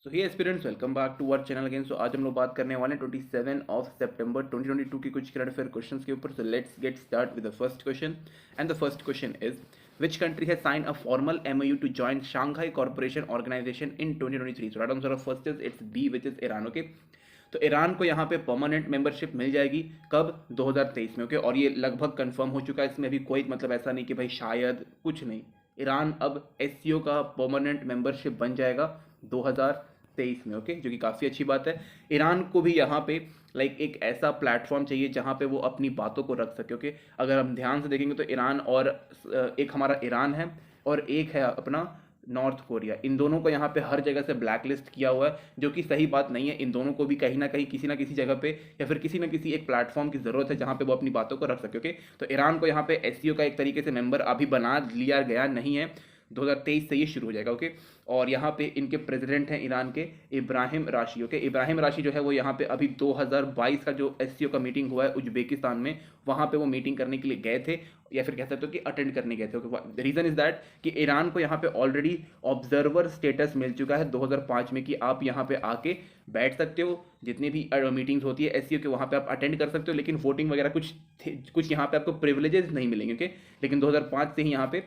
So hey aspirants, welcome back to our channel again. So आज हम लोग बात करने वाले हैं 27 सितंबर 2022 की कुछ करंट अफेयर क्वेश्चंस के ऊपर। So let's get start with the first question and the first question is which country has sign a formal MOU to join Shanghai corporation organisation in 2023। So right answer of first is it's B which is Iran. Okay, तो Iran को यहाँ पे permanent membership मिल जाएगी कब? 2023 में। Okay, और ये लगभग कंफर्म हो चुका है। इसमें भी कोई मतलब ऐसा नहीं कि भाई शायद, कुछ नहीं। ईरान अब SCO का परमानेंट मेंबरशिप बन जाएगा 2023 में। ओके, जो कि काफ़ी अच्छी बात है। ईरान को भी यहाँ पे एक ऐसा प्लेटफॉर्म चाहिए जहाँ पे वो अपनी बातों को रख सके। ओके, अगर हम ध्यान से देखेंगे तो ईरान और एक हमारा ईरान है और एक है अपना नॉर्थ कोरिया। इन दोनों को यहाँ पे हर जगह से ब्लैक लिस्ट किया हुआ है, जो कि सही बात नहीं है। इन दोनों को भी कहीं ना किसी जगह पे या फिर किसी ना किसी एक प्लेटफॉर्म की जरूरत है जहाँ पे वो अपनी बातों को रख सके। ओके, तो ईरान को यहाँ पे SCO का एक तरीके से मेंबर अभी बना लिया गया नहीं है, 2023 से ये शुरू हो जाएगा। ओके, और यहाँ पे इनके प्रेसिडेंट हैं ईरान के इब्राहिम राशी। ओके, इब्राहिम राशी जो है वो यहाँ पे अभी 2022 का जो SCO का मीटिंग हुआ है उज्बेकिस्तान में, वहाँ पे वो मीटिंग करने के लिए गए थे, या फिर कह सकते हो कि अटेंड करने गए थे। ओके, रीजन इज दैट कि ईरान को यहाँ पे ऑलरेडी ऑब्जर्वर स्टेटस मिल चुका है 2005 में कि आप यहाँ पे आके बैठ सकते हो, जितनी भी मीटिंग्स होती है SCO के वहाँ पे आप अटेंड कर सकते हो, लेकिन वोटिंग वगैरह कुछ यहाँ पे आपको प्रिविलेजेस नहीं मिलेंगे। ओके, लेकिन 2005 से ही यहाँ पे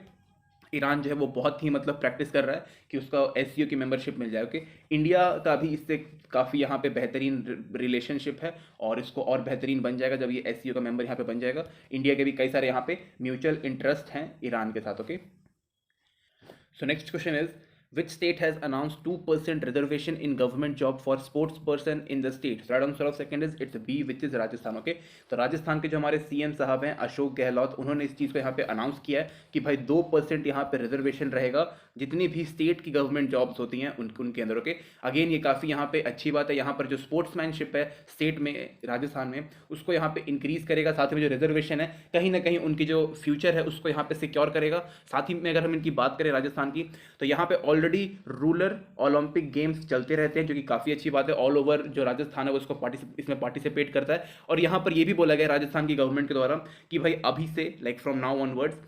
ईरान जो है वो बहुत ही मतलब प्रैक्टिस कर रहा है कि उसका SCO की मेंबरशिप मिल जाए। ओके, इंडिया का भी इससे काफ़ी यहाँ पे बेहतरीन रिलेशनशिप है और इसको और बेहतरीन बन जाएगा जब ये SCO का मेंबर यहाँ पे बन जाएगा। इंडिया के भी कई सारे यहाँ पे म्यूचुअल इंटरेस्ट हैं ईरान के साथ। Okay, so next question is which state has announced 2% reservation in government job for sports person in the state? So right answer of second is it's B, which is Rajasthan. Okay, तो राजस्थान के जो हमारे CM साहब हैं अशोक गहलोत, उन्होंने इस चीज़ को यहाँ पे अनाउंस किया है कि भाई 2% यहाँ पे रिजर्वेशन रहेगा जितनी भी स्टेट की गवर्नमेंट जॉब्स होती हैं उनके अंदर। ओके, अगेन ये काफ़ी यहाँ पे अच्छी बात है। यहाँ पर जो स्पोर्ट्समैनशिप है स्टेट में, राजस्थान में, उसको यहाँ पे इंक्रीज करेगा। साथ ही में जो रिजर्वेशन है कहीं ना कहीं उनकी जो फ्यूचर है उसको यहाँ पे सिक्योर करेगा। साथ ही में अगर हम इनकी बात करें राजस्थान की, तो यहाँ पे ऑलरेडी रूरल ओलंपिक गेम्स चलते रहते हैं, जो कि काफ़ी अच्छी बात है। ऑल ओवर जो राजस्थान है वो इसमें पार्टिसिपेट करता है। और यहाँ पर ये भी बोला गया राजस्थान की गवर्नमेंट के द्वारा कि भाई अभी से फ्रॉम नाउ ऑनवर्ड्स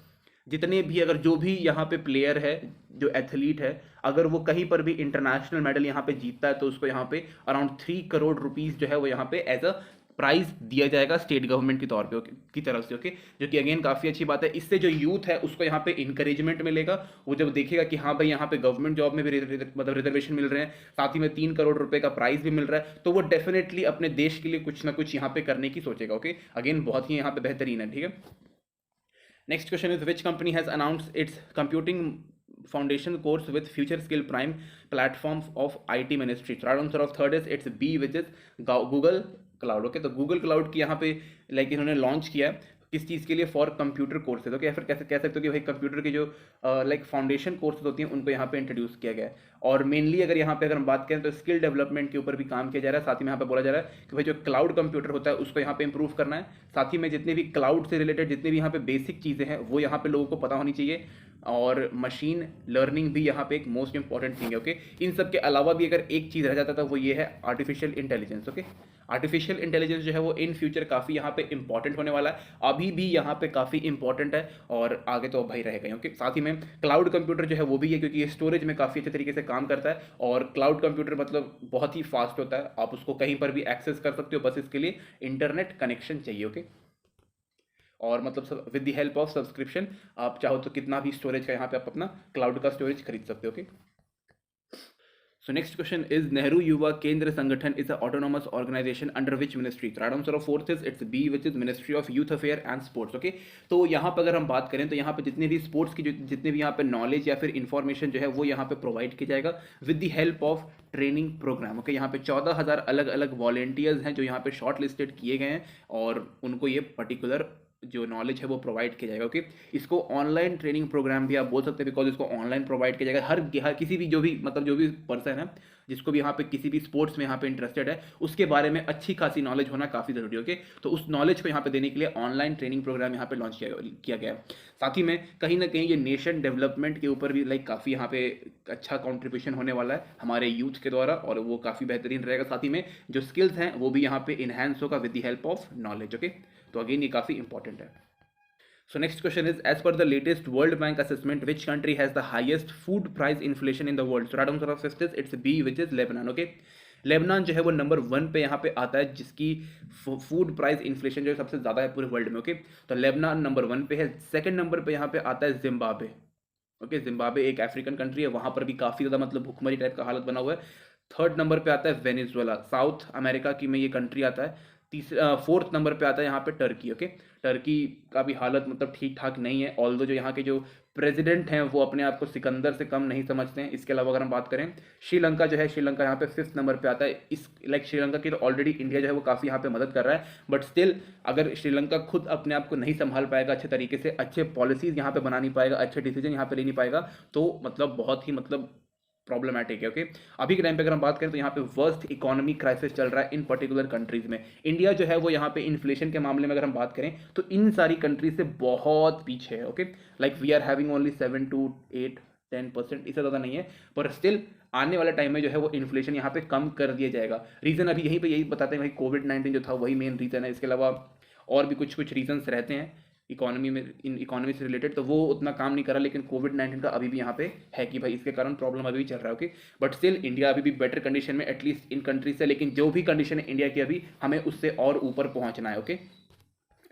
जितने भी अगर जो भी यहाँ पे प्लेयर है, जो एथलीट है, अगर वो कहीं पर भी इंटरनेशनल मेडल यहाँ पे जीतता है तो उसको यहाँ पे अराउंड 3 करोड़ रुपीस जो है वो यहाँ पे एज अ प्राइज दिया जाएगा स्टेट गवर्नमेंट के तौर पे की तरफ से। ओके, जो कि अगेन काफ़ी अच्छी बात है। इससे जो यूथ है उसको यहाँ पे इंकरेजमेंट मिलेगा। वो जब देखेगा कि हाँ भाई यहाँ पे गवर्नमेंट जॉब में भी मतलब रिजर्वेशन मिल रहे हैं, साथ ही में 3 करोड़ रुपए का प्राइज भी मिल रहा है, तो वो डेफिनेटली अपने देश के लिए कुछ ना कुछ यहाँ पे करने की सोचेगा। ओके, अगेन बहुत ही यहाँ पे बेहतरीन है। ठीक है, next question is which company has announced it's computing foundation course with future skill prime platforms of IT ministry? So right answer of third is it's B, which is Google Cloud। Okay, तो Google Cloud की यहाँ पे इन्होंने launch किया है किस चीज़ के लिए? For computer courses. ओके, या फिर कैसे कह सकते हो कि भाई कंप्यूटर की जो फाउंडेशन कोर्सेज होती हैं उनको यहाँ पे इंट्रोड्यूस किया गया है। और मेनली अगर यहाँ पे अगर हम बात करें तो स्किल डेवलपमेंट के ऊपर भी काम किया जा रहा है। साथ ही में यहाँ पे बोला जा रहा है कि भाई जो क्लाउड कंप्यूटर होता है उसको यहाँ पे इंप्रूव करना है। साथ ही में जितने भी क्लाउड से रिलेटेड जितनी भी यहाँ पे बेसिक चीज़ें हैं वो यहाँ पे लोगों को पता होनी चाहिए। और मशीन लर्निंग भी यहाँ पे एक मोस्ट इंपॉर्टेंट थिंग है। ओके, इन सब के अलावा भी अगर एक चीज़ रह जाता था वो ये है artificial intelligence. Okay, artificial intelligence जो है वो इन फ्यूचर काफ़ी यहाँ पे इंपॉर्टेंट होने वाला है, अभी भी यहाँ पे काफ़ी इंपॉर्टेंट है और आगे तो भाई रहेगा। ओके, साथ ही में क्लाउड कंप्यूटर जो है वो भी है, क्योंकि ये स्टोरेज में काफ़ी अच्छे तरीके से काम करता है और क्लाउड कंप्यूटर मतलब बहुत ही फास्ट होता है, आप उसको कहीं पर भी एक्सेस कर सकते हो, बस इसके लिए इंटरनेट कनेक्शन चाहिए। ओके, और मतलब सब with the help of subscription आप चाहो तो कितना भी स्टोरेज का यहाँ पे आप अपना क्लाउड का स्टोरेज खरीद सकते हो। Okay, so next question is Nehru Yuva Kendra Sangathan is a autonomous organisation under which ministry? Right answer of fourth is it's B, which is ministry of youth affair and sports. Okay, तो यहाँ पर अगर हम बात करें तो यहाँ पे जितने भी स्पोर्ट्स की जितने भी यहाँ पे नॉलेज या फिर इन्फॉर्मेशन जो है वो यहाँ पे प्रोवाइड किया जाएगा with the help of training programme. Okay, यहाँ पे 14,000 अलग अलग वॉलेंटियर्स हैं जो यहाँ पे शॉर्ट लिस्टेड किए गए हैं और उनको ये पर्टिकुलर जो नॉलेज है वो प्रोवाइड किया जाएगा। ओके, इसको ऑनलाइन ट्रेनिंग प्रोग्राम भी आप बोल सकते हैं, बिकॉज इसको ऑनलाइन प्रोवाइड किया जाएगा। हर किसी भी जो भी पर्सन है जिसको भी यहाँ पे किसी भी स्पोर्ट्स में यहाँ पे इंटरेस्टेड है उसके बारे में अच्छी खासी नॉलेज होना काफ़ी ज़रूरी है। ओके, तो उस नॉलेज को यहाँ पे देने के लिए ऑनलाइन ट्रेनिंग प्रोग्राम यहाँ पे लॉन्च किया गया है। साथ ही में कहीं ना कहीं ये नेशन डेवलपमेंट के ऊपर भी काफ़ी यहाँ पे अच्छा कॉन्ट्रीब्यूशन होने वाला है हमारे यूथ के द्वारा और वो काफ़ी बेहतरीन रहेगा। साथ ही में जो स्किल्स हैं वो भी यहाँ पे इन्हेंस होगा with the help of knowledge. Okay, तो अगेन ये काफ़ी इंपॉर्टेंट है। So next question is, as per the latest World Bank assessment, which country has the highest food price inflation in the world? So right answer of this is it's B, which is Lebanon. Okay, Lebanon जो है वो number 1 पे यहाँ पे आता है, जिसकी food price inflation जो है सबसे ज़्यादा है पूरे वर्ल्ड में। ओके, तो लेबनान नंबर 1 पे है। सेकंड नंबर पे यहाँ पे आता है जिम्बाब्वे। ओके, जिम्बाब्वे एक अफ्रीकन कंट्री है, वहाँ पर भी काफ़ी ज़्यादा मतलब भुखमरी टाइप का हालत बना हुआ है। थर्ड नंबर पे आता है वेनेजुएला, साउथ अमेरिका की में ये कंट्री आता है। फोर्थ नंबर पे आता है यहाँ पे टर्की। ओके, टर्की का भी हालत मतलब ठीक ठाक नहीं है, ऑल्दो जो यहाँ के जो प्रेसिडेंट हैं वो अपने आप को सिकंदर से कम नहीं समझते हैं। इसके अलावा अगर हम बात करें श्रीलंका जो है, श्रीलंका यहाँ पे 5th नंबर पे आता है। इस श्रीलंका की तो ऑलरेडी इंडिया जो है वो काफ़ी यहाँ पे मदद कर रहा है, बट स्टिल अगर श्रीलंका खुद अपने आप को नहीं संभाल पाएगा अच्छे तरीके से, अच्छे पॉलिसीज यहाँ पे बना नहीं पाएगा, अच्छे डिसीजन यहाँ पे ले नहीं पाएगा, तो मतलब बहुत ही मतलब प्रॉब्लमैटिक है। ओके, अभी के टाइम पे अगर हम बात करें तो यहाँ पे वर्स्ट इकोनॉमी क्राइसिस चल रहा है इन पर्टिकुलर कंट्रीज में। इंडिया जो है वो यहाँ पे इन्फ्लेशन के मामले में अगर हम बात करें तो इन सारी कंट्रीज से बहुत पीछे है। Okay, like we are having only 7 to 8-10%, इससे ज़्यादा नहीं है, पर स्टिल आने वाले टाइम में जो है वो इन्फ्लेशन यहाँ पे कम कर दिया जाएगा। रीज़न अभी यहीं पे यही बताते हैं भाई, कोविड-19 जो था वही मेन रीज़न है। इसके अलावा और भी कुछ रीजन्स रहते हैं इकोनॉमी में, इन इकोनॉमी से रिलेटेड, तो वो उतना काम नहीं करा, लेकिन कोविड-19 का अभी भी यहाँ पे है कि भाई इसके कारण प्रॉब्लम अभी भी चल रहा है। ओके, बट स्टिल इंडिया अभी भी बेटर कंडीशन में एटलीस्ट इन कंट्रीज से, लेकिन जो भी कंडीशन है इंडिया की अभी हमें उससे और ऊपर पहुंचना है। ओके,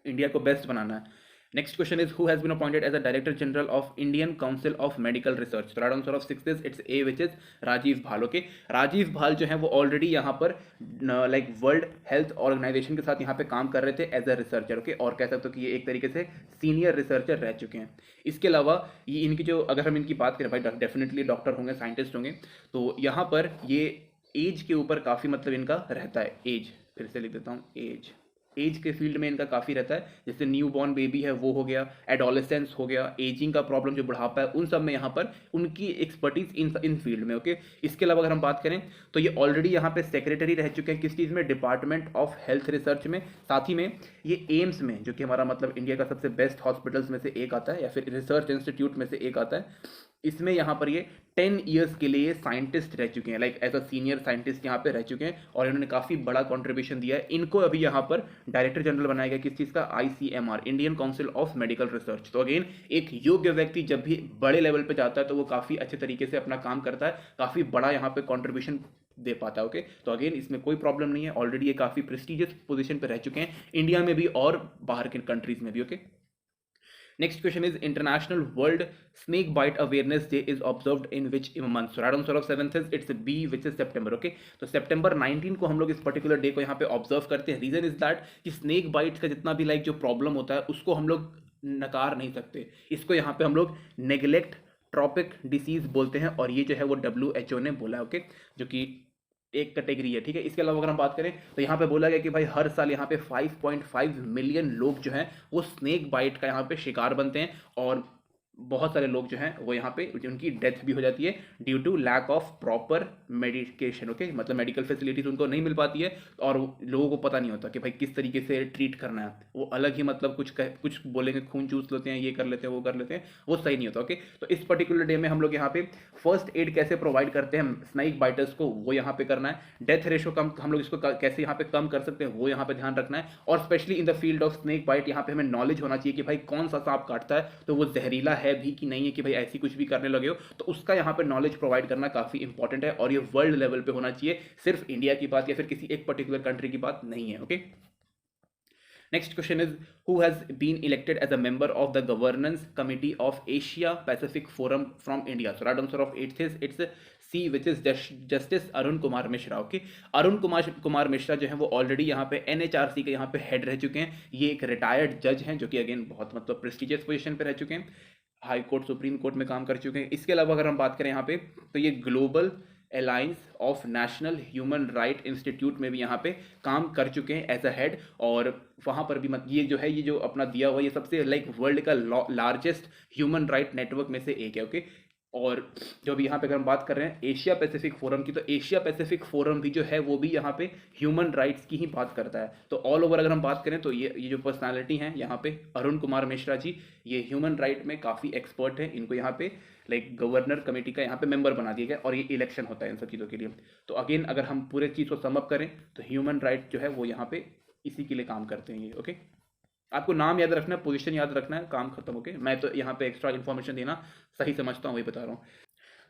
इंडिया को बेस्ट बनाना है। Next question is, who has been appointed as a director general of Indian council of medical research? Right answer of 6 is it's a, which is Rajiv Bahl. Okay, Rajiv भाल जो है वो ऑलरेडी यहाँ पर लाइक वर्ल्ड हेल्थ ऑर्गेनाइजेशन के साथ यहाँ पे काम कर रहे थे एज अ रिसर्चर। ओके, और कह सकते हो कि ये एक तरीके से सीनियर रिसर्चर रह चुके हैं। इसके अलावा ये इनकी जो, अगर हम इनकी बात करें भाई, डेफिनेटली डॉक्टर होंगे, साइंटिस्ट होंगे, तो यहाँ पर ये एज के ऊपर काफ़ी मतलब इनका रहता है। एज फिर से लिख देता हूँ, एज के फील्ड में इनका काफ़ी रहता है। जैसे न्यू बॉर्न बेबी है वो हो गया, एडोलेसेंस हो गया, एजिंग का प्रॉब्लम जो बुढ़ापा है, उन सब में यहाँ पर उनकी एक्सपर्टीज इन फील्ड में। ओके, इसके अलावा अगर हम बात करें तो ये ऑलरेडी यहाँ पे सेक्रेटरी रह चुके हैं किस चीज़ में, डिपार्टमेंट ऑफ हेल्थ रिसर्च में। साथ ही में ये एम्स में, जो कि हमारा मतलब इंडिया का सबसे बेस्ट हॉस्पिटल्स में से एक आता है, या फिर रिसर्च इंस्टीट्यूट में से एक आता है, इसमें यहाँ पर ये 10 ईयर्स के लिए साइंटिस्ट रह चुके हैं, like as a senior scientist यहाँ पे रह चुके हैं, और इन्होंने काफ़ी बड़ा कंट्रीब्यूशन दिया है। इनको अभी यहाँ पर डायरेक्टर जनरल बनाया गया किस चीज़ का, ICMR, Indian council of medical research. तो अगेन एक योग्य व्यक्ति जब भी बड़े लेवल पे जाता है तो वो काफ़ी अच्छे तरीके से अपना काम करता है, काफ़ी बड़ा यहाँ पे कॉन्ट्रीब्यूशन दे पाता है। ओके, तो अगेन इसमें कोई प्रॉब्लम नहीं है, ऑलरेडी ये काफ़ी प्रेस्टिजियस पोजिशन पर रह चुके हैं, इंडिया में भी और बाहर के कंट्रीज में भी। Okay, next question is, international world snake bite awareness day is observed in which month? So right answer of 7th is it's B, which is September. Okay, तो September 19 को हम लोग इस पर्टिकुलर डे को यहाँ पे ऑब्जर्व करते हैं। रीजन इज दैट कि स्नेक बाइट्स का जितना भी लाइक जो प्रॉब्लम होता है उसको हम लोग नकार नहीं सकते, इसको यहाँ पे हम लोग नेग्लेक्ट ट्रॉपिक डिसीज बोलते हैं, और ये जो है वो WHO ने बोला है। ओके, जो कि एक कैटेगरी है। ठीक है, इसके अलावा अगर हम बात करें तो यहाँ पे बोला गया कि भाई हर साल यहाँ पे 5.5 मिलियन लोग जो हैं वो स्नेक बाइट का यहाँ पे शिकार बनते हैं, और बहुत सारे लोग जो हैं वो यहाँ पे उनकी डेथ भी हो जाती है due to lack of proper medication. Okay, मतलब मेडिकल फैसिलिटीज उनको नहीं मिल पाती है, और लोगों को पता नहीं होता कि भाई किस तरीके से ट्रीट करना है। वो अलग ही मतलब कुछ बोलेंगे, खून चूस लेते हैं, ये कर लेते हैं, वो कर लेते हैं, वो सही नहीं होता। ओके, तो इस पर्टिकुलर डे में हम लोग यहाँ पे फर्स्ट एड कैसे प्रोवाइड करते हैं स्नेक बाइटर्स को, वो यहाँ पे करना है। डेथ रेशो कम हम लोग इसको कैसे यहाँ पे कम कर सकते हैं, वो यहाँ पे ध्यान रखना है। और specially in the field of snake bite यहाँ पे हमें नॉलेज होना चाहिए कि भाई कौन सा सांप काटता है, तो वो जहरीला है भी कि नहीं है, कि भाई ऐसी कुछ भी करने लगे हो, तो उसका यहाँ पे नॉलेज प्रोवाइड करना काफी इंपॉर्टेंट है, और ये वर्ल्ड लेवल पे होना चाहिए, सिर्फ इंडिया की बात या फिर किसी एक पर्टिकुलर कंट्री की बात नहीं है। Okay, next question is, who has been elected as a member of the governance committee of Asia Pacific Forum from India? So right answer of 8th is it's C, which is Justice Arun Kumar Mishra. Okay, Arun Kumar Mishra जो है वो already यहाँ पे NHRC के यहाँ पे head रह चुके हैं। ये एक रिटायर्ड जज हैं, जो कि अगेन बहुत मतलब प्रेस्टिजियस पोजीशन पे रह चुके हैं, हाई कोर्ट, सुप्रीम कोर्ट में काम कर चुके हैं। इसके अलावा अगर हम बात करें यहाँ पे तो ये global alliance of national human right institute में भी यहाँ पे काम कर चुके हैं एज अ हेड, और वहाँ पर भी ये जो है, ये जो अपना दिया हुआ, ये सबसे लाइक वर्ल्ड का लार्जेस्ट ह्यूमन राइट नेटवर्क में से एक है। ओके, और जो भी यहाँ पे अगर हम बात कर रहे हैं एशिया पैसिफिक फोरम की, तो एशिया पैसिफिक फोरम भी जो है वो भी यहाँ पे ह्यूमन राइट्स की ही बात करता है। तो ऑल ओवर अगर हम बात करें तो ये जो पर्सनालिटी हैं यहाँ पे अरुण कुमार मिश्रा जी, ये ह्यूमन राइट में काफ़ी एक्सपर्ट हैं। इनको यहाँ पे लाइक गवर्नर कमेटी का यहाँ पे मेंबर बना दिया गया, और ये इलेक्शन होता है इन सब चीज़ों के लिए। तो अगेन अगर हम पूरे चीज़ को समअप करें तो ह्यूमन राइट जो है वो यहाँ पे इसी के लिए काम करते हैं ये। ओके, आपको नाम याद रखना है, पोजीशन याद रखना है, काम खत्म। ओके, मैं तो यहाँ पे एक्स्ट्रा इन्फॉर्मेशन देना सही समझता हूँ, वही बता रहा हूँ।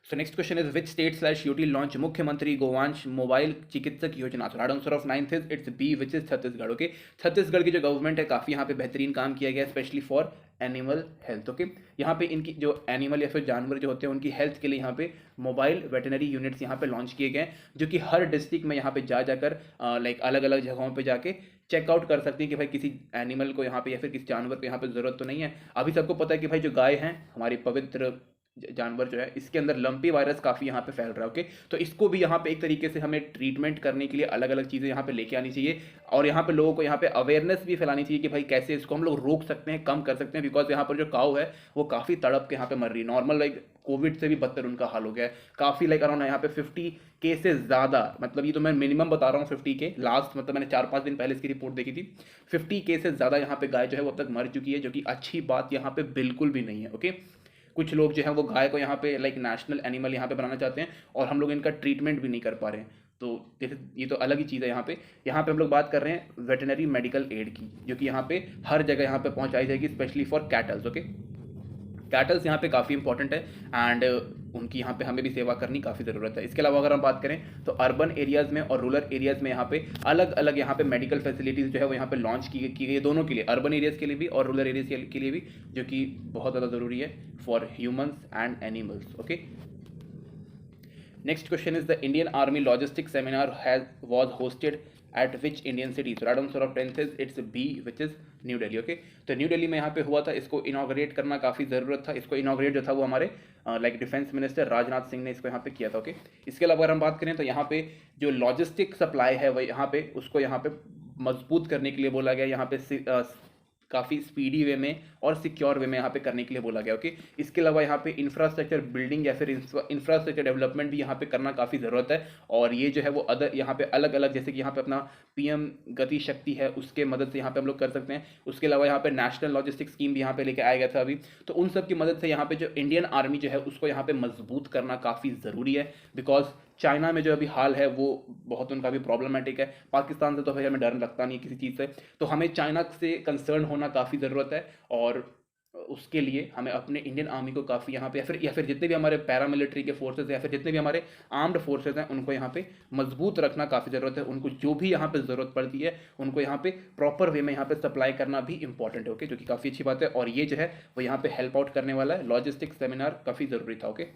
So next question is which state slash UT launch मुख्यमंत्री गोवांश मोबाइल चिकित्सक योजना? So right answer of 9th is it's B which is Chhattisgarh. Okay, Chhattisgarh की जो गवर्नमेंट है काफ़ी यहाँ पे बेहतरीन काम किया गया, specially for animal health. Okay, यहाँ पे इनकी जो एनिमल या फिर जानवर जो होते हैं उनकी हेल्थ के लिए यहाँ पे मोबाइल वेटनरी यूनिट्स यहाँ पे लॉन्च किए गए, जो कि हर डिस्ट्रिक्ट में यहाँ पे जाकर लाइक अलग अलग जगहों पे जाके चेकआउट कर सकती है कि भाई किसी एनिमल को यहाँ पे या फिर किसी जानवर को यहाँ पे ज़रूरत तो नहीं है। अभी सबको पता है कि भाई जो गाय हैं हमारी पवित्र जानवर जो है, इसके अंदर लंपी वायरस काफ़ी यहाँ पे फैल रहा है। ओके, तो इसको भी यहाँ पे एक तरीके से हमें ट्रीटमेंट करने के लिए अलग अलग चीज़ें यहाँ पे लेके आनी चाहिए, और यहाँ पे लोगों को यहाँ पे अवेयरनेस भी फैलानी चाहिए कि भाई कैसे इसको हम लोग रोक सकते हैं, कम कर सकते हैं। बिकॉज यहाँ पर जो काऊ है वो काफ़ी तड़प के यहाँ पे मर रही है, नॉर्मल लाइक कोविड से भी बदतर उनका हाल हो गया है। काफ़ी लाइक अराउंड यहाँ पे 50 केसेस ज़्यादा, मतलब ये तो मैं मिनिमम बता रहा हूँ 50 के, लास्ट मतलब मैंने 4-5 दिन पहले इसकी रिपोर्ट देखी थी, 50 केसेस ज़्यादा यहाँ पे गाय जो है वो अब तक मर चुकी है, जो कि अच्छी बात यहाँ पे बिल्कुल भी नहीं है। ओके, कुछ लोग जो है वो गाय को यहाँ पे लाइक नेशनल एनिमल यहाँ पे बनाना चाहते हैं, और हम लोग इनका ट्रीटमेंट भी नहीं कर पा रहे हैं। तो ये तो अलग ही चीज़ है। यहाँ पे हम लोग बात कर रहे हैं वेटनरी मेडिकल एड की, जो कि यहाँ पे हर जगह यहाँ पे पहुँचाई जाएगी, specially for kettles. Okay, kettles यहाँ पे काफ़ी इंपॉर्टेंट है, एंड उनकी यहाँ पे हमें भी सेवा करनी काफ़ी ज़रूरत है। इसके अलावा अगर हम बात करें तो अर्बन एरियाज़ में और रूरल एरियाज़ में यहाँ पे अलग अलग यहाँ पे मेडिकल फैसिलिटीज़ जो है वो यहाँ पे लॉन्च की गई, दोनों के लिए, अर्बन एरियाज़ के लिए भी और रूरल एरियाज़ के लिए भी, जो कि बहुत ज़्यादा ज़रूरी है for humans and animals. Okay, next question is the Indian army logistic seminar was hosted at which Indian city? So right answer of 10th is it's B which is New Delhi. Okay, तो New Delhi में यहाँ पे हुआ था, इसको inaugurate करना काफ़ी ज़रूरत था। इसको इनॉग्रेट जो था वो हमारे like defence minister Rajnath Singh ने इसको यहाँ पे किया था। ओके, इसके अलावा अगर हम बात करें तो यहाँ पे जो लॉजिस्टिक सप्लाई है वह यहाँ पे उसको यहाँ पे मजबूत करने के लिए बोला गया, यहाँ पे काफ़ी स्पीडी वे में और सिक्योर वे में यहाँ पे करने के लिए बोला गया। ओके, इसके अलावा यहाँ पे इंफ्रास्ट्रक्चर बिल्डिंग या फिर इंफ्रास्ट्रक्चर डेवलपमेंट भी यहाँ पे करना काफ़ी ज़रूरत है, और ये जो है वो अदर यहाँ पे अलग अलग, जैसे कि यहाँ पे अपना पीएम गति शक्ति है उसके मदद से यहाँ पे हम लोग कर सकते हैं। उसके अलावा यहाँ पे नेशनल लॉजिस्टिक स्कीम भी यहाँ पे लेके आया गया था अभी, तो उन सब की मदद से यहाँ पे जो इंडियन आर्मी जो है उसको यहाँ पे मजबूत करना काफ़ी ज़रूरी है। बिकॉज चाइना में जो अभी हाल है वो बहुत उनका भी प्रॉब्लमेटिक है, पाकिस्तान से तो भाई हमें डर लगता नहीं है किसी चीज़ से, तो हमें चाइना से कंसर्न होना काफ़ी ज़रूरत है, और उसके लिए हमें अपने इंडियन आर्मी को काफ़ी यहाँ पे या फिर जितने भी हमारे पैरामिलिट्री के फोर्सेज या फिर जितने भी हमारे आर्म्ड फोर्सेज हैं उनको यहाँ पे मजबूत रखना काफ़ी ज़रूरत है। उनको जो भी यहाँ पे ज़रूरत पड़ती है उनको यहाँ पे प्रॉपर वे में यहाँ पे सप्लाई करना भी इंपॉर्टेंट है। ओके, जो कि काफ़ी अच्छी बात है, और ये जो है वो यहाँ पे हेल्प आउट करने वाला है। लॉजिस्टिक सेमिनार काफ़ी ज़रूरी था। ओके,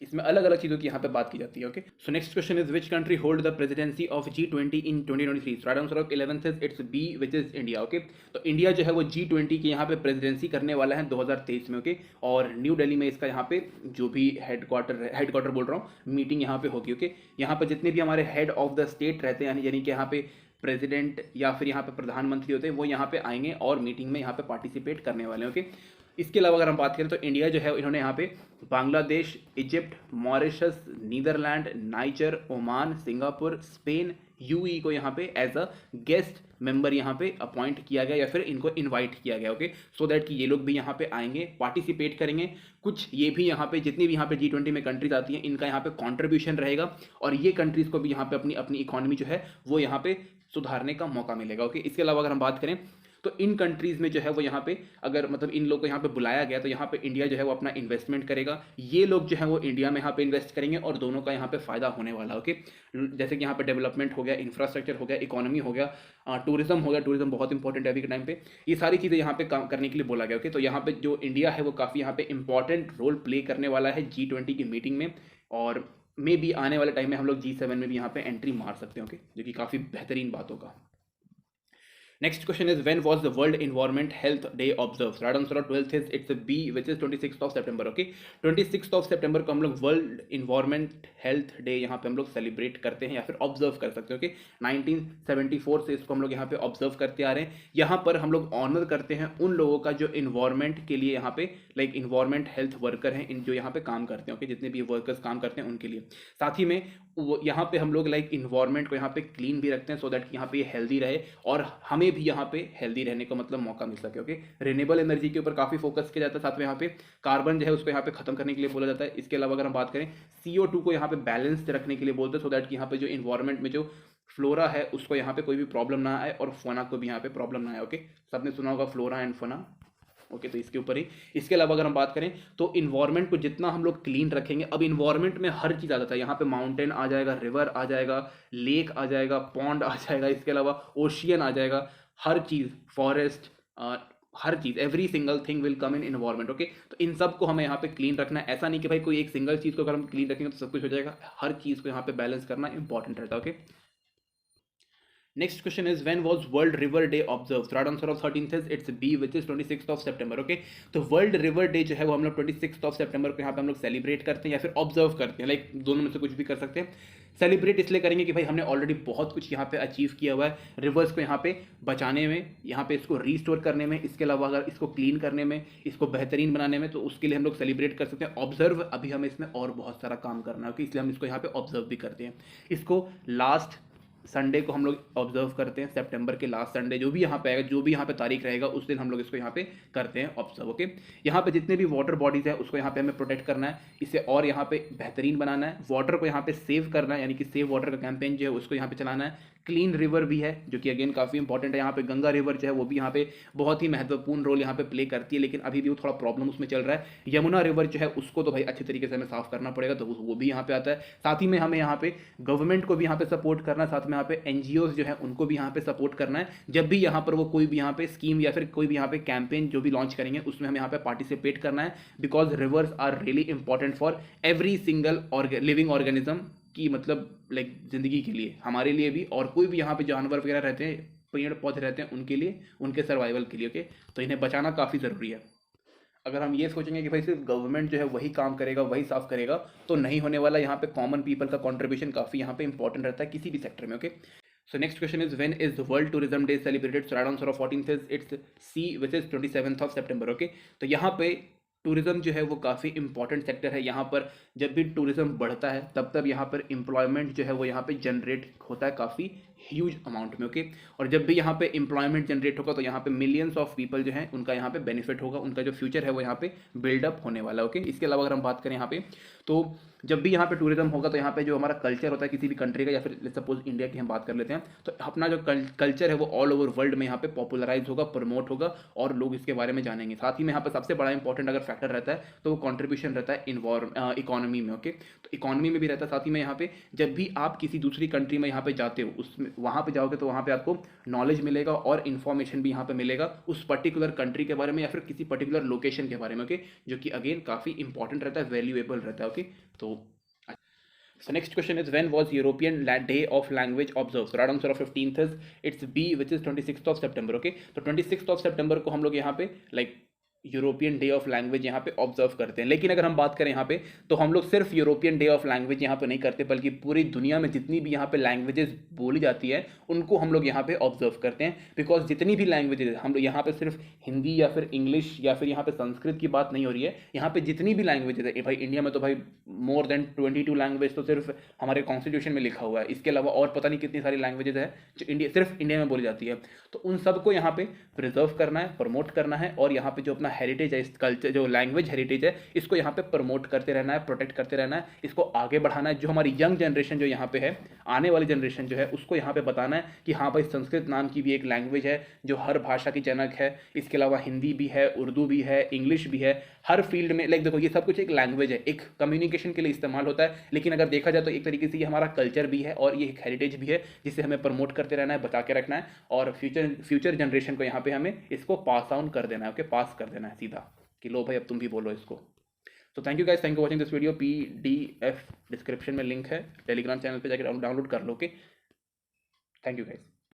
इसमें अलग अलग चीज़ों की यहाँ पे बात की जाती है। Okay, so next question is which country hold the presidency of G20 in 2023? Right answer of 11th is it's B which is India. Okay, तो इंडिया जो है वो G20 की यहाँ पे प्रेसिडेंसी करने वाला है 2023 में। ओके, और न्यू दिल्ली में इसका यहाँ पे जो भी हेडक्वार्टर बोल रहा हूँ मीटिंग यहाँ पे होगी। ओके, यहाँ पे जितने भी हमारे हेड ऑफ द स्टेट रहते हैं, यानी कि यहाँ पे प्रेसिडेंट या फिर यहाँ पे प्रधानमंत्री होते हैं, वो यहाँ पे आएंगे और मीटिंग में यहाँ पे पार्टिसिपेट करने वाले हैं। ओके, इसके अलावा अगर हम बात करें तो इंडिया जो है इन्होंने यहाँ पे Bangladesh, Egypt, Mauritius, Netherland, Niger, Oman, Singapore, Spain, UAE को यहाँ पे एज अ गेस्ट मेंबर यहाँ पे अपॉइंट किया गया या फिर इनको इनवाइट किया गया। ओके, सो दैट कि ये लोग भी यहाँ पे आएंगे, पार्टिसिपेट करेंगे। कुछ ये भी यहाँ पे जितनी भी यहाँ पे G20 में कंट्रीज आती हैं इनका यहाँ पे कंट्रीब्यूशन रहेगा, और ये कंट्रीज को भी यहाँ पे अपनी अपनी इकोनॉमी जो है वो यहाँ पे सुधारने का मौका मिलेगा। ओके, इसके अलावा अगर हम बात करें तो इन कंट्रीज़ में जो है वो यहाँ पे अगर मतलब इन लोग को यहाँ पे बुलाया गया तो यहाँ पे इंडिया जो है वो अपना इन्वेस्टमेंट करेगा, ये लोग जो है वो इंडिया में यहाँ पे इन्वेस्ट करेंगे और दोनों का यहाँ पे फ़ायदा होने वाला। ओके, जैसे कि यहाँ पे डेवलपमेंट हो गया, इंफ्रास्ट्रक्चर हो गया, इकोनॉमी हो गया, टूरिज्म हो गया, टूरिज्म बहुत इंपॉर्टेंट है अभी के टाइम पे, ये सारी चीज़ें यहाँ पे काम करने के लिए बोला गया। ओके, तो यहाँ पे जो इंडिया है वो काफ़ी यहाँ पे इंपॉर्टेंट रोल प्ले करने वाला है G20 की मीटिंग में, और मे बी आने वाले टाइम में हम लोग G7 में भी यहाँ पे एंट्री मार सकते हैं। ओके, जो कि काफ़ी बेहतरीन बात होगा। Next question is when was the World Environment Health Day observed? Right answer of 12th is it's a B which is 26th of September. Okay, 26th of September को हम लोग World Environment Health Day यहाँ पे हम लोग celebrate करते हैं या फिर ऑब्जर्व कर सकते हैं। ओके, 1974 से इसको हम लोग यहाँ पे ऑब्जर्व करते आ रहे हैं। यहाँ पर हम लोग ऑनर करते हैं उन लोगों का जो इन्वायरमेंट के लिए यहाँ पे लाइक इन्वायरमेंट हेल्थ वर्कर हैं, इन जो यहाँ पे काम करते हैं। ओके, जितने भी वर्कर्स काम करते हैं उनके लिए, साथ ही में वो यहाँ पे हम लोग लाइक इन्वायरमेंट को यहाँ पे क्लीन भी रखते हैं सो दैट यहाँ पे हेल्दी रहे और हमें भी यहाँ पे हेल्दी रहने का मतलब मौका मिल सके। ओके, रिन्यूएबल एनर्जी के ऊपर काफ़ी फोकस किया जाता है, साथ में यहाँ पे कार्बन जो है उसको यहाँ पे खत्म करने के लिए बोला जाता है। इसके अलावा अगर हम बात करें CO2 को यहाँ पे बैलेंस्ड रखने के लिए बोलते हैं सो दैट कि यहाँ पे जो इन्वायरमेंट में जो फ्लोरा है उसको यहाँ पे कोई भी प्रॉब्लम ना आए और फोना को भी यहाँ पे प्रॉब्लम ना आए। ओके, सबने सुना होगा फ्लोरा एंड फोना। ओके, तो इसके ऊपर ही। इसके अलावा अगर हम बात करें तो इन्वायरमेंट को जितना हम लोग क्लीन रखेंगे, अब इन्वायरमेंट में हर चीज़ आ जाता है, यहाँ पे माउंटेन आ जाएगा, रिवर आ जाएगा, लेक आ जाएगा, पॉन्ड आ जाएगा, इसके अलावा ओशियन आ जाएगा, हर चीज़, फॉरेस्ट, हर चीज़, every single thing will come in environment. Okay, तो इन सब को हमें यहाँ पे क्लीन रखना है। ऐसा नहीं कि भाई कोई एक सिंगल चीज़ को अगर हम क्लीन रखेंगे तो सब कुछ हो जाएगा, हर चीज़ को यहाँ पे बैलेंस करना इंपॉर्टेंट रहता है। Okay, next question is when was world river day observe? Right answer of 13th is it's B which is 26th of सितंबर। ओके, तो वर्ल्ड रिवर डे जो है वो हम लोग 26th ऑफ सितंबर को यहाँ पे हम लोग सेलिब्रेट करते हैं या फिर ऑब्जर्व करते हैं, लाइक दोनों में से कुछ भी कर सकते हैं। सेलिब्रेट इसलिए करेंगे कि भाई हमने ऑलरेडी बहुत कुछ यहाँ पे अचीव किया हुआ है रिवर्स को यहाँ पे बचाने में, यहाँ पे इसको रीस्टोर करने में, इसके अलावा अगर इसको क्लीन करने में, इसको बेहतरीन बनाने में, तो उसके लिए हम लोग सेलिब्रेट कर सकते हैं। ऑब्जर्व अभी हमें इसमें और बहुत सारा काम करना है, ओके, इसलिए हम इसको यहाँ पे ऑब्जर्व भी करते हैं। इसको लास्ट संडे को हम लोग ऑब्जर्व करते हैं, सितंबर के लास्ट संडे जो भी यहाँ पे आएगा, जो भी यहाँ पे तारीख रहेगा उस दिन हम लोग इसको यहाँ पे करते हैं ऑब्जर्व। ओके, यहाँ पे जितने भी वाटर बॉडीज है उसको यहाँ पे हमें प्रोटेक्ट करना है, इसे और यहाँ पे बेहतरीन बनाना है, वाटर को यहाँ पे सेव करना है, यानी कि सेव वाटर का कैंपेन जो है उसको यहाँ पे चलाना है। क्लीन रिवर भी है जो कि अगेन काफ़ी इंपॉर्टेंट है, यहाँ पे गंगा रिवर जो है वो भी यहाँ पे बहुत ही महत्वपूर्ण रोल यहाँ पे प्ले करती है, लेकिन अभी भी वो थोड़ा प्रॉब्लम उसमें चल रहा है। यमुना रिवर जो है उसको तो भाई अच्छे तरीके से हमें साफ करना पड़ेगा, तो वो भी यहाँ पे आता है। साथ ही में हमें यहाँ पे गवर्नमेंट को भी यहाँ पे सपोर्ट करना है, साथ में यहाँ पे NGOs जो है उनको भी यहाँ पे सपोर्ट करना है। जब भी यहाँ पर वो कोई भी यहाँ पे स्कीम या फिर कोई भी यहाँ पे कैंपेन जो भी लॉन्च करेंगे उसमें हमें यहाँ पे पार्टिसिपेट करना है, because rivers are really important for every single living organism की, मतलब लाइक जिंदगी के लिए, हमारे लिए भी, और कोई भी यहाँ पे जानवर वगैरह रहते हैं, पेड़ पौधे रहते हैं, उनके लिए, उनके सर्वाइवल के लिए। ओके, तो इन्हें बचाना काफ़ी ज़रूरी है। अगर हम ये सोचेंगे कि भाई सिर्फ गवर्नमेंट जो है वही काम करेगा, वही साफ करेगा, तो नहीं होने वाला। यहाँ पे कॉमन पीपल का कंट्रीब्यूशन काफ़ी यहाँ पे इंपॉर्टेंट रहता है किसी भी सेक्टर में। Okay, so next question is when is world tourism day celebrated? So right answer of 14th is it's C which is 27th of September. Okay, तो यहाँ पे टूरिज्म जो है वो काफ़ी इंपॉर्टेंट सेक्टर है। यहाँ पर जब भी टूरिज्म बढ़ता है तब तब यहाँ पर एम्प्लॉयमेंट जो है वो यहाँ पे जनरेट होता है काफ़ी ह्यूज अमाउंट में। ओके, और जब भी यहाँ पे एम्प्लॉयमेंट जनरेट होगा तो यहाँ पे मिलियंस ऑफ पीपल जो है उनका यहाँ पे बेनिफिट होगा, उनका जो फ्यूचर है वो यहाँ पे बिल्डअप होने वाला है। ओके, इसके अलावा अगर हम बात करें यहाँ पे, तो जब भी यहाँ पे टूरिज्म होगा तो यहाँ पे जो हमारा कल्चर होता है किसी भी कंट्री का, या फिर सपोज इंडिया की हम बात कर लेते हैं, तो अपना जो कल्चर है वो ऑल ओवर वर्ल्ड में यहाँ पे पॉपुलराइज होगा, प्रमोट होगा और लोग इसके बारे में जानेंगे। साथ ही में यहाँ पे सबसे बड़ा इंपॉर्टेंट अगर फैक्टर रहता है तो वो कॉन्ट्रीब्यूशन रहता है इकोनॉमी में। ओके, तो इकोनॉमी में भी रहता है। साथ ही में यहाँ पे जब भी आप किसी दूसरी कंट्री में यहाँ पे जाते हो, उसमें वहाँ पे जाओगे तो वहाँ पे आपको नॉलेज मिलेगा और इन्फॉर्मेशन भी यहाँ पे मिलेगा उस पर्टिकुलर कंट्री के बारे में या फिर किसी पर्टिकुलर लोकेशन के बारे में। ओके, जो कि अगेन काफ़ी इंपॉर्टेंट रहता है, वैल्यूएबल रहता है। ओके, तो so next question is when was European Day of Language observed? So right answer of 15th is it's B which is 26th of September. Okay, तो 26th of September को हम लोग यहाँ पे like European day of language यहाँ पे observe करते हैं। लेकिन अगर हम बात करें यहाँ पे तो हम लोग सिर्फ यूरोपियन डे ऑफ लैंग्वेज यहाँ पे नहीं करते, बल्कि पूरी दुनिया में जितनी भी यहाँ पे लैंग्वेजेस बोली जाती है उनको हम लोग यहाँ पे ऑब्जर्व करते हैं। बिकॉज जितनी भी लैंग्वेजेस हम लोग यहाँ पे सिर्फ हिंदी या फिर इंग्लिश या फिर यहाँ पे संस्कृत की बात नहीं हो रही है, यहाँ पे जितनी भी लैंग्वेजेस है भाई, इंडिया में तो भाई मोर देन 22 लैंग्वेज तो सिर्फ हमारे कॉन्स्टिट्यूशन में लिखा हुआ है। इसके अलावा और पता नहीं कितनी सारी लैंग्वेजेस है जो सिर्फ इंडिया में बोली जाती है। तो उन सबको यहाँ पे प्रिजर्व करना है, प्रमोट करना है, और यहाँ पे जो अपना हेरिटेज है, इस कल्चर जो लैंग्वेज हेरिटेज है, इसको यहाँ पे प्रमोट करते रहना है, प्रोटेक्ट करते रहना है, इसको आगे बढ़ाना है। जो हमारी यंग जनरेशन जो यहाँ पे है, आने वाली जनरेशन जो है, उसको यहाँ पे बताना है कि हाँ भाई संस्कृत नाम की भी एक लैंग्वेज है जो हर भाषा की जनक है। इसके अलावा हिंदी भी है, उर्दू भी है, इंग्लिश भी है, हर फील्ड में लाइक देखो ये सब कुछ एक लैंग्वेज है, एक कम्युनिकेशन के लिए इस्तेमाल होता है। लेकिन अगर देखा जाए तो एक तरीके से ये हमारा कल्चर भी है और ये एक हेरिटेज भी है जिसे हमें प्रमोट करते रहना है, बचा के रखना है, और फ्यूचर जनरेशन को यहाँ पे हमें इसको पास ऑन कर देना है। ओके, पास कर देना है सीधा कि लो भाई अब तुम भी बोलो इसको। तो thank you guys, thank you watching this video. PDF description में लिंक है, टेलीग्राम चैनल पे जाकर डाउनलोड कर लो। Okay, thank you guys.